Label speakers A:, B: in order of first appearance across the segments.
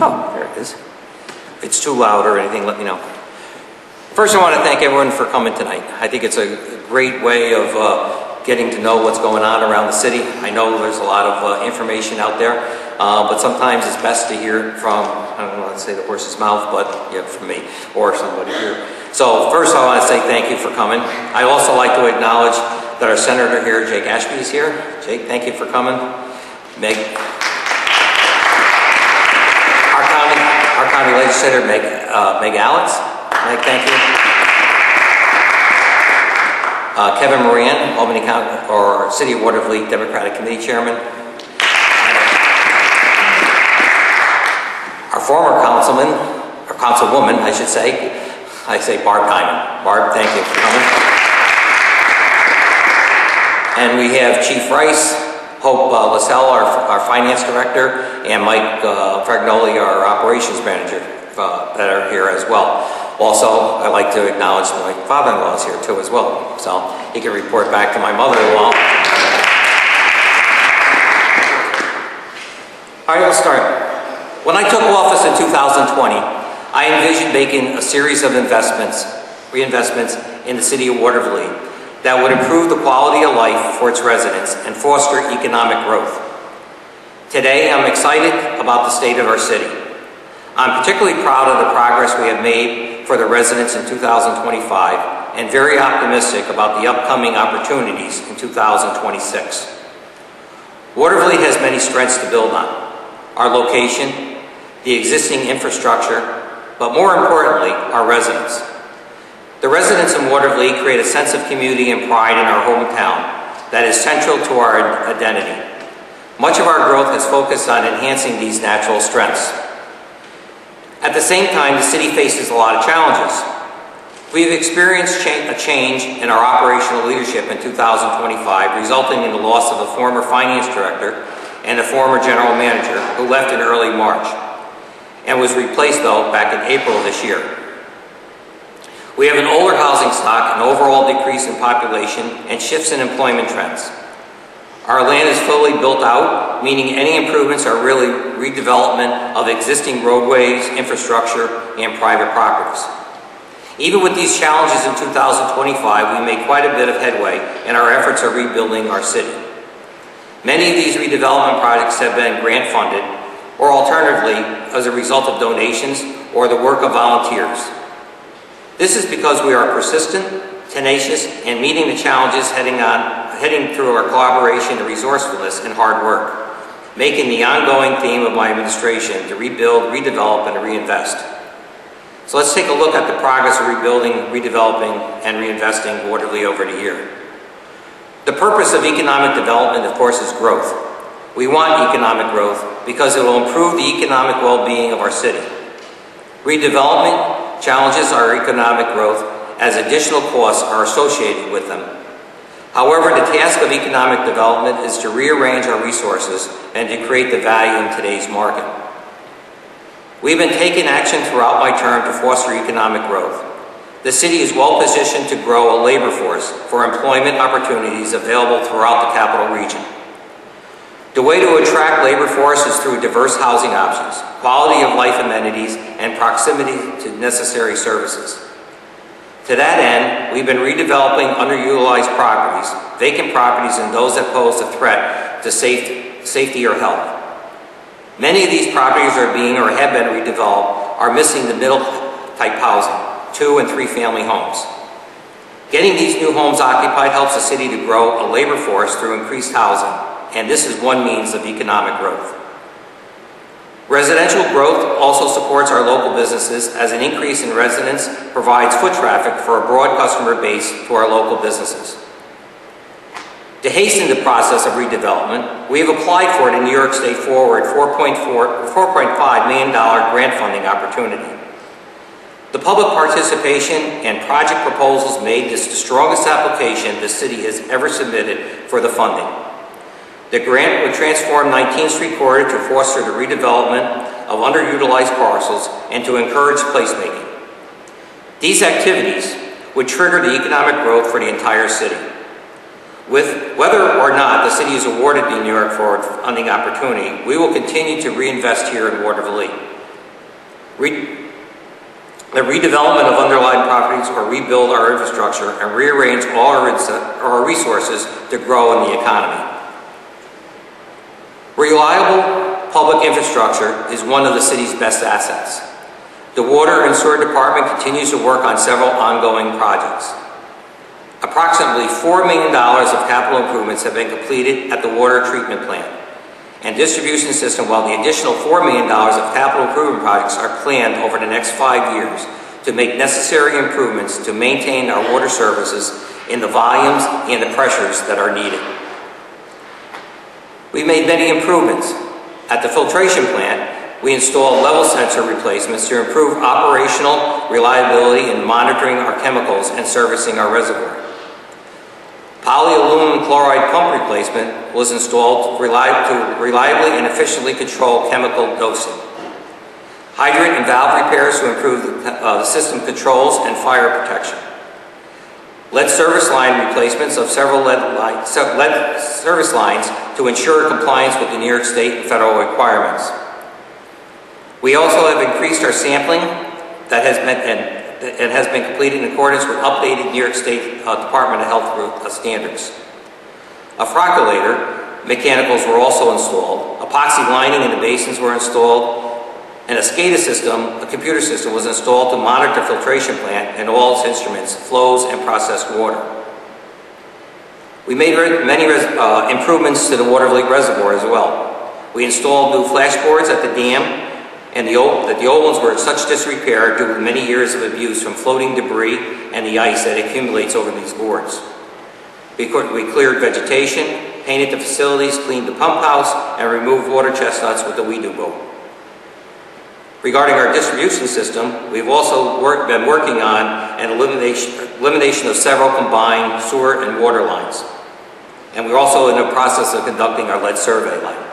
A: Oh, there it is. If it's too loud or anything, let me know. First, I want to thank everyone for coming tonight. I think it's a great way of getting to know what's going on around the city. I know there's a lot of information out there, but sometimes it's best to hear from, I don't want to say the horse's mouth, but yeah, from me or somebody here. So first, I want to say thank you for coming. I'd also like to acknowledge that our senator here, Jake Ashby, is here. Jake, thank you for coming. Meg. Our county legislator, Meg Alex. Meg, thank you. Kevin Moran, Albany County or City of Watervliet Democratic Committee Chairman. Our former councilman, or councilwoman, I should say. I say Barb Hyman. Barb, thank you for coming. And we have Chief Rice, Hope LaSalle, our finance director, and Mike Fragnoli, our operations manager, that are here as well. Also, I'd like to acknowledge my father-in-law is here too as well, so he can report back to my mother-in-law. All right, let's start. When I took office in 2020, I envisioned making a series of reinvestments in the City of Watervliet that would improve the quality of life for its residents and foster economic growth. Today, I'm excited about the state of our city. I'm particularly proud of the progress we have made for the residents in 2025 and very optimistic about the upcoming opportunities in 2026. Watervliet has many strengths to build on. Our location, the existing infrastructure, but more importantly, our residents. The residents in Watervliet create a sense of community and pride in our hometown that is central to our identity. Much of our growth has focused on enhancing these natural strengths. At the same time, the city faces a lot of challenges. We've experienced a change in our operational leadership in 2025, resulting in the loss of the former finance director and the former general manager who left in early March and was replaced, though, back in April of this year. We have an older housing stock, an overall decrease in population, and shifts in employment trends. Our land is fully built out, meaning any improvements are really redevelopment of existing roadways, infrastructure, and private properties. Even with these challenges in 2025, we made quite a bit of headway in our efforts of rebuilding our city. Many of these redevelopment projects have been grant funded, or alternatively, as a result of donations or the work of volunteers. This is because we are persistent, tenacious, and meeting the challenges heading through our collaboration and resourcefulness and hard work, making the ongoing theme of my administration to rebuild, redevelop, and reinvest. So let's take a look at the progress of rebuilding, redeveloping, and reinvesting Watervliet over the year. The purpose of economic development, of course, is growth. We want economic growth because it will improve the economic well-being of our city. Redevelopment challenges our economic growth as additional costs are associated with them. However, the task of economic development is to rearrange our resources and to create the value in today's market. We've been taking action throughout my term to foster economic growth. The city is well positioned to grow a labor force for employment opportunities available throughout the capital region. The way to attract labor force is through diverse housing options, quality of life amenities, and proximity to necessary services. To that end, we've been redeveloping underutilized properties, vacant properties, and those that pose a threat to safety or health. Many of these properties are being or have been redeveloped are missing the middle type housing, 2- and 3-family homes. Getting these new homes occupied helps the city to grow a labor force through increased housing, and this is one means of economic growth. Residential growth also supports our local businesses as an increase in residents provides foot traffic for a broad customer base to our local businesses. To hasten the process of redevelopment, we have applied for the New York State Forward $4.5 million grant funding opportunity. The public participation and project proposals made this the strongest application the city has ever submitted for the funding. The grant would transform 19th Street corridor to foster the redevelopment of underutilized parcels and to encourage placemaking. These activities would trigger the economic growth for the entire city. With whether or not the city is awarded the New York Forward funding opportunity, we will continue to reinvest here in Watervliet. The redevelopment of underlying properties or rebuild our infrastructure and rearrange all our resources to grow in the economy. Reliable public infrastructure is one of the city's best assets. The Water and Sewer Department continues to work on several ongoing projects. Approximately $4 million of capital improvements have been completed at the water treatment plant and distribution system, while the additional $4 million of capital improvement projects are planned over the next 5 years to make necessary improvements to maintain our water services in the volumes and the pressures that are needed. We made many improvements. At the filtration plant, we installed level sensor replacements to improve operational reliability in monitoring our chemicals and servicing our reservoir. Polyaluminum chloride pump replacement was installed to reliably and efficiently control chemical dosing. Hydrant and valve repairs to improve the system controls and fire protection. Lead service line replacements of several lead service lines to ensure compliance with the New York State and federal requirements. We also have increased our sampling that has been completed in accordance with updated New York State Department of Health standards. A frocculator mechanicals were also installed. Epoxy lining in the basins were installed, and a SCADA system, a computer system, was installed to monitor the filtration plant and all its instruments, flows, and processed water. We made many improvements to the Watervliet Reservoir as well. We installed new flashboards at the dam, and the old ones were in such disrepair due to many years of abuse from floating debris and the ice that accumulates over these boards. We cleared vegetation, painted the facilities, cleaned the pump house, and removed water chestnuts with the We-Do boat. Regarding our distribution system, we've also been working on an elimination of several combined sewer and water lines. And we're also in the process of conducting our lead survey line.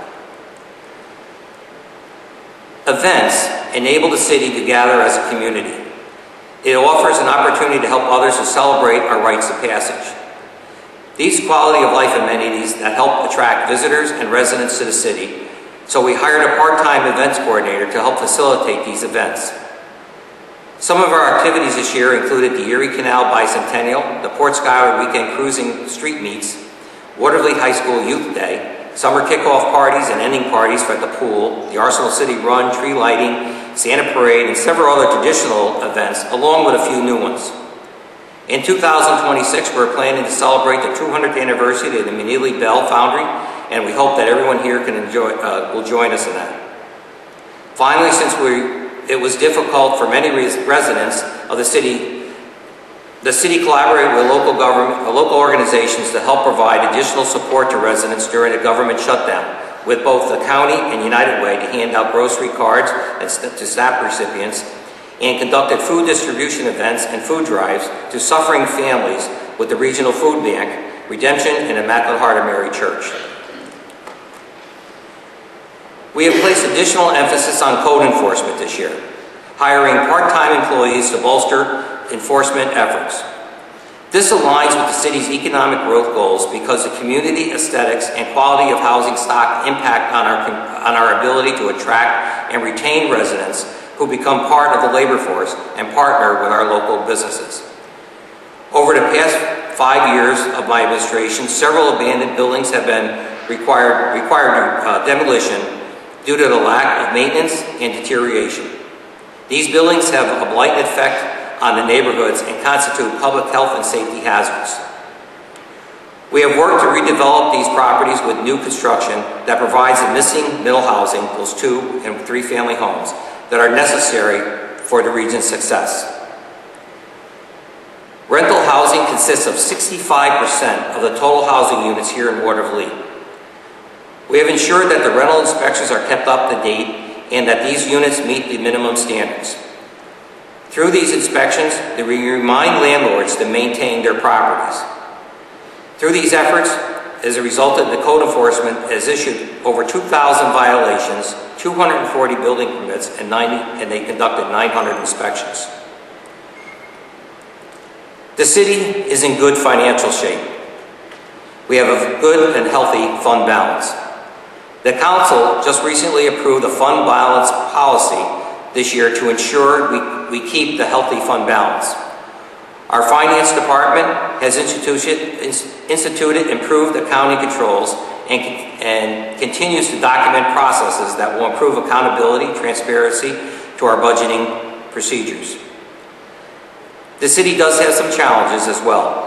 A: Events enable the city to gather as a community. It offers an opportunity to help others to celebrate our rites of passage. These quality of life amenities that help attract visitors and residents to the city, so we hired a part-time events coordinator to help facilitate these events. Some of our activities this year included the Erie Canal Bicentennial, the Port Schuyler Weekend Cruising Street Meets, Watervliet High School Youth Day, summer kickoff parties and ending parties at the pool, the Arsenal City Run, tree lighting, Santa Parade, and several other traditional events, along with a few new ones. In 2026, we're planning to celebrate the 200th anniversary of the Meneely Bell Foundry, and we hope that everyone here will join us in that. Finally, since it was difficult for many residents of the city collaborated with local organizations to help provide additional support to residents during a government shutdown, with both the county and United Way to hand out grocery cards to SNAP recipients, and conducted food distribution events and food drives to suffering families with the Regional Food Bank, Redemption, and Immaculate Heart of Mary Church. We have placed additional emphasis on code enforcement this year, hiring part-time employees to bolster enforcement efforts. This aligns with the city's economic growth goals because the community aesthetics and quality of housing stock impact on our ability to attract and retain residents who become part of the labor force and partner with our local businesses. Over the past 5 years of my administration, several abandoned buildings have been required demolition due to the lack of maintenance and deterioration. These buildings have a blighted effect on the neighborhoods and constitute public health and safety hazards. We have worked to redevelop these properties with new construction that provides the missing middle housing, those 2- and 3-family homes, that are necessary for the region's success. Rental housing consists of 65% of the total housing units here in Watervliet. We have ensured that the rental inspections are kept up to date and that these units meet the minimum standards. Through these inspections, we remind landlords to maintain their properties. Through these efforts, as a result of the code enforcement, has issued over 2,000 violations, 240 building permits, and they conducted 900 inspections. The city is in good financial shape. We have a good and healthy fund balance. The council just recently approved a fund balance policy this year to ensure we keep the healthy fund balance. Our finance department has instituted improved accounting controls and continues to document processes that will improve accountability, transparency to our budgeting procedures. The city does have some challenges as well.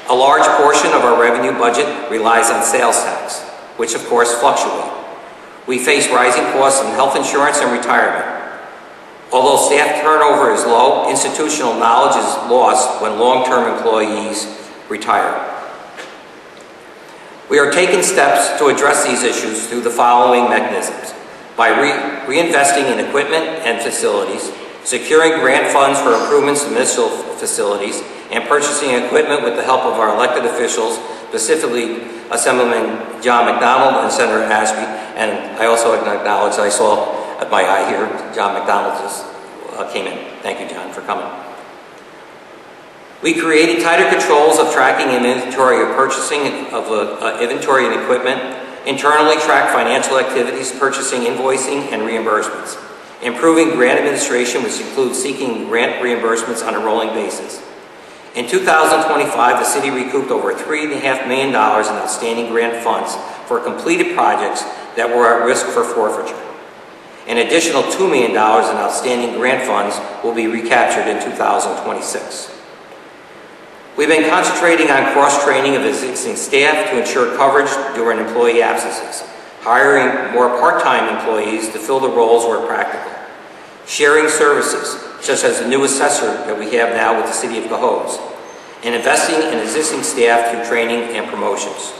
A: A large portion of our revenue budget relies on sales tax, which of course fluctuate. We face rising costs in health insurance and retirement. Although staff turnover is low, institutional knowledge is lost when long-term employees retire. We are taking steps to address these issues through the following mechanisms: by reinvesting in equipment and facilities, securing grant funds for improvements to municipal facilities, and purchasing equipment with the help of our elected officials, specifically Assemblyman John McDonald and Senator Ashby. And I also acknowledge, I saw at my eye here, John McDonald just came in. Thank you, John, for coming. We created tighter controls of tracking and inventory of purchasing of inventory and equipment, internally track financial activities, purchasing, invoicing, and reimbursements. Improving grant administration, which includes seeking grant reimbursements on a rolling basis. In 2025, the city recouped over $3.5 million in outstanding grant funds for completed projects that were at risk for forfeiture. An additional $2 million in outstanding grant funds will be recaptured in 2026. We've been concentrating on cross-training of existing staff to ensure coverage during employee absences, hiring more part-time employees to fill the roles where practical, sharing services, such as the new assessor that we have now with the City of Cohoes, and investing in existing staff through training and promotions.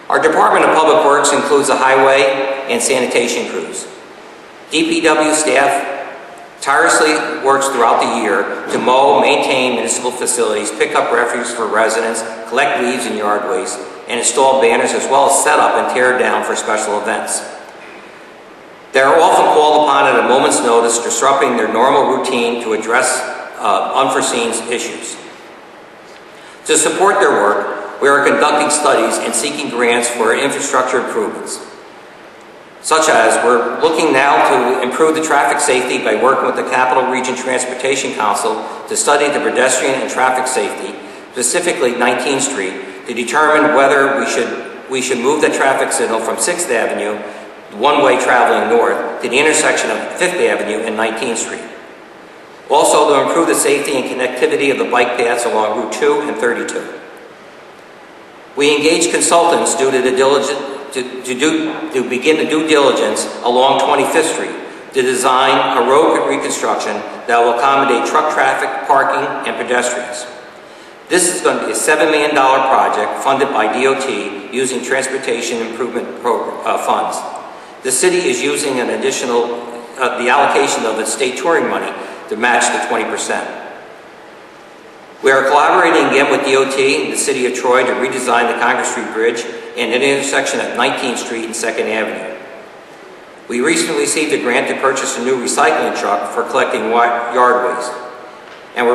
A: Our Department of Public Works includes the highway and sanitation crews. DPW staff tirelessly works throughout the year to mow, maintain municipal facilities, pick up refuse for residents, collect leaves and yard waste, and install banners, as well as set up and tear down for special events. They are often called upon at a moment's notice, disrupting their normal routine to address unforeseen issues. To support their work, we are conducting studies and seeking grants for infrastructure improvements, such as we're looking now to improve the traffic safety by working with the Capital Region Transportation Council to study the pedestrian and traffic safety, specifically 19th Street, to determine whether we should move the traffic signal from 6th Avenue, one-way traveling north, to the intersection of 5th Avenue and 19th Street. Also, to improve the safety and connectivity of the bike paths along Route 2 and 32. We engage consultants to begin the due diligence along 25th Street to design a road reconstruction that will accommodate truck traffic, parking, and pedestrians. This is going to be a $7 million project funded by DOT using transportation improvement funds. The city is using an additional, the allocation of its state touring money to match the 20%. We are collaborating again with DOT and the City of Troy to redesign the Congress Street Bridge and an intersection at 19th Street and 2nd Avenue. We recently received a grant to purchase a new recycling truck for collecting yard waste. And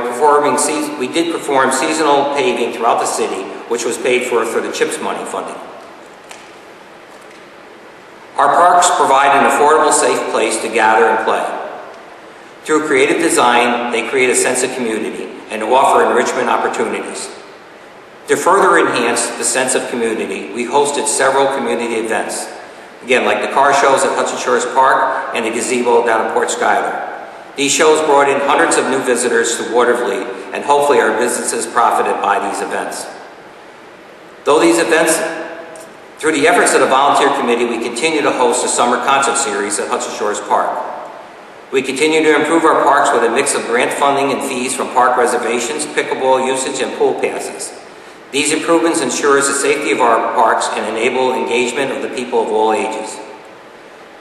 A: we did perform seasonal paving throughout the city, which was paid for through the CHIPS money funding. Our parks provide an affordable, safe place to gather and play. Through creative design, they create a sense of community and offer enrichment opportunities. To further enhance the sense of community, we hosted several community events. Again, like the car shows at Hudson Shores Park and the gazebo down at Port Schuyler. These shows brought in hundreds of new visitors to Watervliet, and hopefully our businesses profited by these events. Through the efforts of the volunteer committee, we continue to host a summer concert series at Hudson Shores Park. We continue to improve our parks with a mix of grant funding and fees from park reservations, pickleball usage, and pool passes. These improvements ensure the safety of our parks and enable engagement of the people of all ages.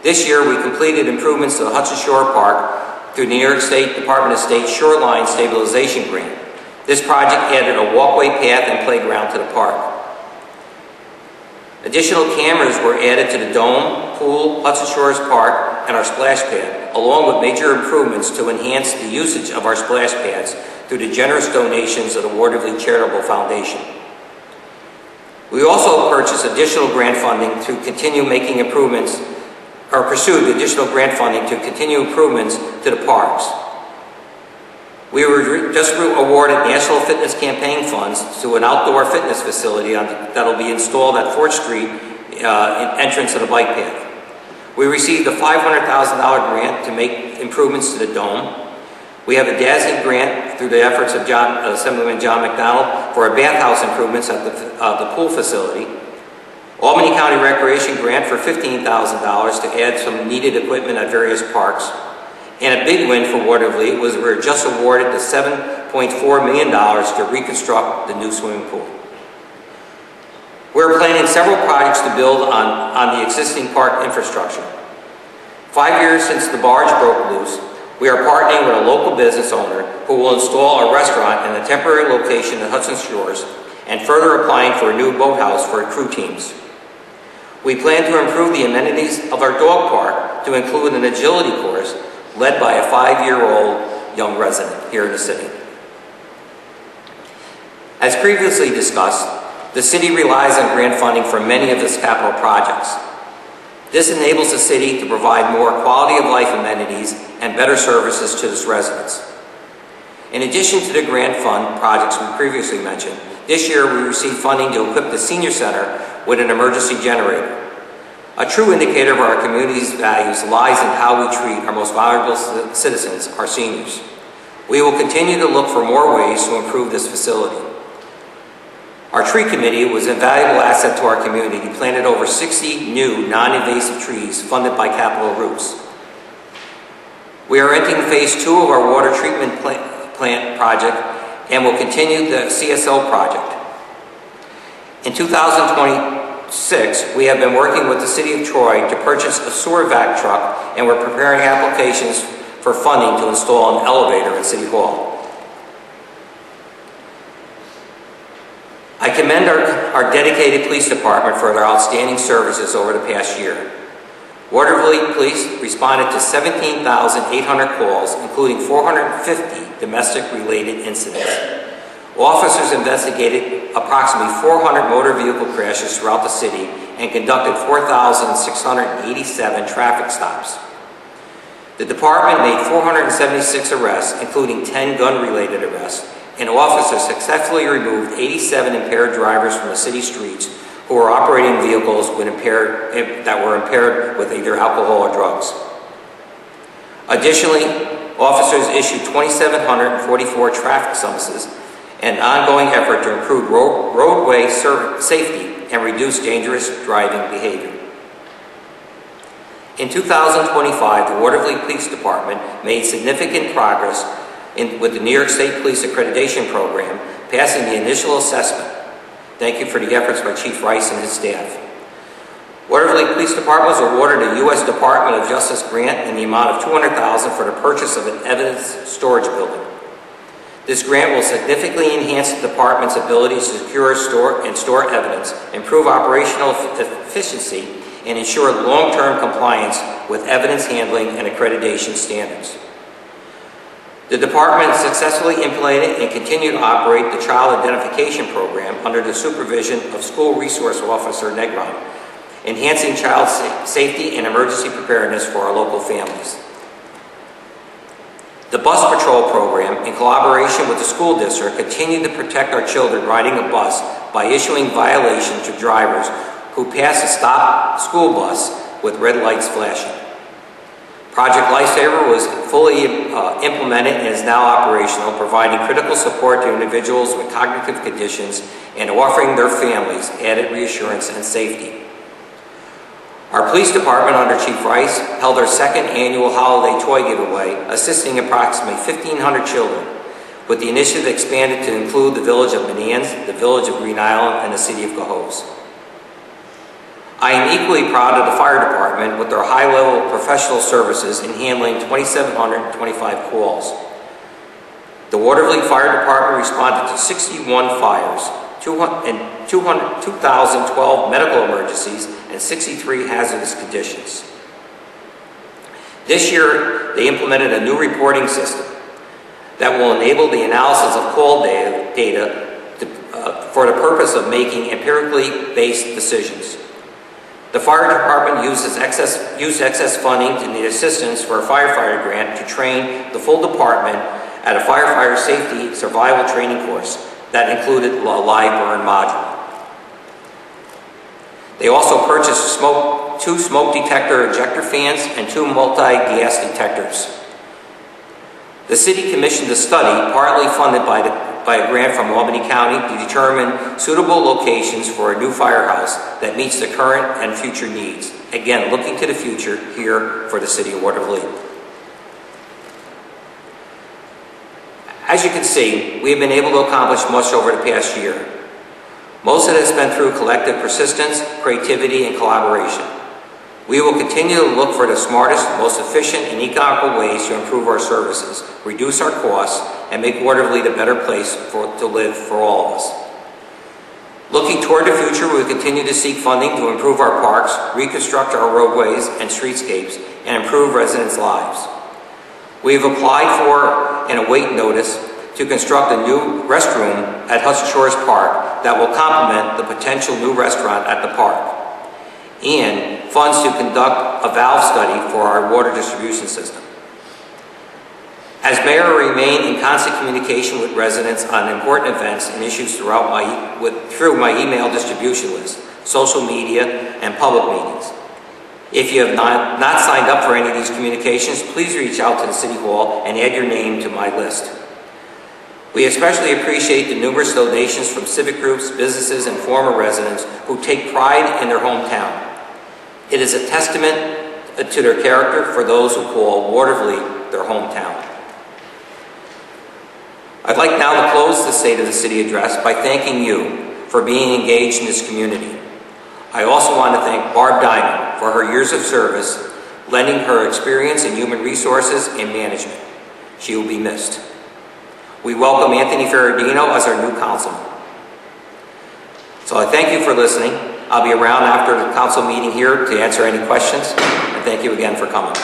A: This year, we completed improvements to the Hudson Shore Park through the New York State Department of State Shoreline Stabilization Grant. This project added a walkway path and playground to the park. Additional cameras were added to the dome, pool, Hudson Shores Park, and our splash pad, along with major improvements to enhance the usage of our splash pads through the generous donations of the Watervliet Charitable Foundation. We also purchased additional grant funding to continue making improvements pursued additional grant funding to continue improvements to the parks. We were just awarded National Fitness Campaign funds to an outdoor fitness facility that'll be installed at 4th Street entrance of the bike path. We received a $500,000 grant to make improvements to the dome. We have a DASNY grant through the efforts of Assemblyman John McDonald for a bathhouse improvements at the pool facility. Albany County Recreation grant for $15,000 to add some needed equipment at various parks. And a big win for Watervliet was we were just awarded the $7.4 million to reconstruct the new swimming pool. We're planning several projects to build on the existing park infrastructure. 5 years since the barge broke loose, we are partnering with a local business owner who will install a restaurant in a temporary location at Hudson Shores and further applying for a new boathouse for crew teams. We plan to improve the amenities of our dog park to include an agility course led by a 5-year-old young resident here in the city. As previously discussed, the city relies on grant funding for many of its capital projects. This enables the city to provide more quality of life amenities and better services to its residents. In addition to the grant fund projects we previously mentioned, this year we received funding to equip the senior center with an emergency generator. A true indicator of our community's values lies in how we treat our most valuable citizens, our seniors. We will continue to look for more ways to improve this facility. Our tree committee was an invaluable asset to our community. He planted over 60 new non-invasive trees funded by Capital Roots. We are entering phase 2 of our water treatment plant project and will continue the CSL project. In 2026, we have been working with the City of Troy to purchase a sewer vac truck, and we're preparing applications for funding to install an elevator at City Hall. I commend our dedicated police department for their outstanding services over the past year. Watervliet Police responded to 17,800 calls, including 450 domestic-related incidents. Officers investigated approximately 400 motor vehicle crashes throughout the city and conducted 4,687 traffic stops. The department made 476 arrests, including 10 gun-related arrests, and officers successfully removed 87 impaired drivers from the city streets who were operating vehicles that were impaired with either alcohol or drugs. Additionally, officers issued 2,744 traffic summonses, an ongoing effort to improve roadway safety and reduce dangerous driving behavior. In 2025, the Watervliet Police Department made significant progress with the New York State Police Accreditation Program, passing the initial assessment. Thank you for the efforts by Chief Rice and his staff. Watervliet Police Department was awarded a U.S. Department of Justice grant in the amount of $200,000 for the purchase of an evidence storage building. This grant will significantly enhance the department's ability to secure, store evidence, improve operational efficiency, and ensure long-term compliance with evidence handling and accreditation standards. The department successfully implemented and continued to operate the Child Identification Program under the supervision of School Resource Officer Negron, enhancing child safety and emergency preparedness for our local families. The Bus Patrol Program, in collaboration with the school district, continued to protect our children riding a bus by issuing violations to drivers who pass a stopped school bus with red lights flashing. Project Lifesaver was fully implemented and is now operational, providing critical support to individuals with cognitive conditions and offering their families added reassurance and safety. Our police department under Chief Rice held their second annual holiday toy giveaway, assisting approximately 1,500 children, with the initiative expanded to include the village of Manans, the village of Green Island, and the city of Cohoes. I am equally proud of the fire department with their high-level professional services in handling 2,725 calls. The Watervliet Fire Department responded to 61 fires, 2,012 medical emergencies, and 63 hazardous conditions. This year, they implemented a new reporting system that will enable the analysis of call data for the purpose of making empirically based decisions. The fire department used excess funding to need assistance for a firefighter grant to train the full department at a firefighter safety survival training course that included a live burn module. They also purchased two smoke detector ejector fans and 2 multi-gas detectors. The city commissioned a study, partly funded by a grant from Albany County, to determine suitable locations for a new firehouse that meets the current and future needs. Again, looking to the future here for the City of Watervliet. As you can see, we have been able to accomplish much over the past year. Most of it has been through collective persistence, creativity, and collaboration. We will continue to look for the smartest, most efficient, and economical ways to improve our services, reduce our costs, and make Watervliet a better place to live for all of us. Looking toward the future, we will continue to seek funding to improve our parks, reconstruct our roadways and streetscapes, and improve residents' lives. We have applied for and await notice to construct a new restroom at Hudson Shores Park that will complement the potential new restaurant at the park, and funds to conduct a valve study for our water distribution system. As mayor, I remain in constant communication with residents on important events and issues through my email distribution list, social media, and public meetings. If you have not signed up for any of these communications, please reach out to the City Hall and add your name to my list. We especially appreciate the numerous donations from civic groups, businesses, and former residents who take pride in their hometown. It is a testament to their character for those who call Watervliet their hometown. I'd like now to close the State of the City address by thanking you for being engaged in this community. I also want to thank Barb Diamond for her years of service, lending her experience in human resources and management. She will be missed. We welcome Anthony Ferradino as our new councilman. So I thank you for listening. I'll be around after the council meeting here to answer any questions, and thank you again for coming.